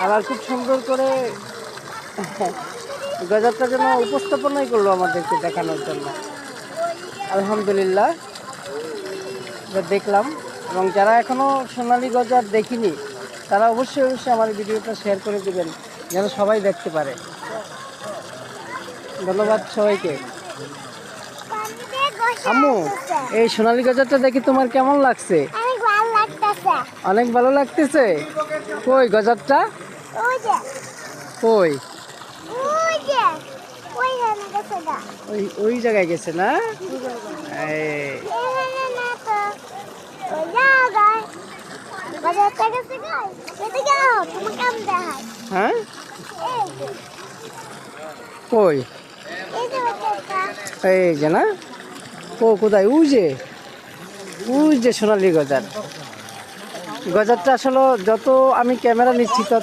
আবার খুব সুন্দর করে গজারটা যেন উপস্থাপনাই করলো আমাদেরকে দেখানোর জন্য। আলহামদুলিল্লাহ দেখলাম, এবং যারা এখনো সোনালী গজার দেখিনি তারা অবশ্যই আমার ভিডিওটা শেয়ার করে দিবেন যেন সবাই দেখতে পারে। ধন্যবাদ সবাইকে। আম্মু, এই সোনালী গজারটা দেখি তোমার কেমন লাগছে? অনেক ভালো লাগতেছে। কই গজারটা? কই? ওই জায়গায় গেছে না? হ্যাঁ, কই? এই যে না, ও কোথায়? ওই যে সোনালী গজার। গজারটা আসলে যত আমি ক্যামেরা নিচ্ছি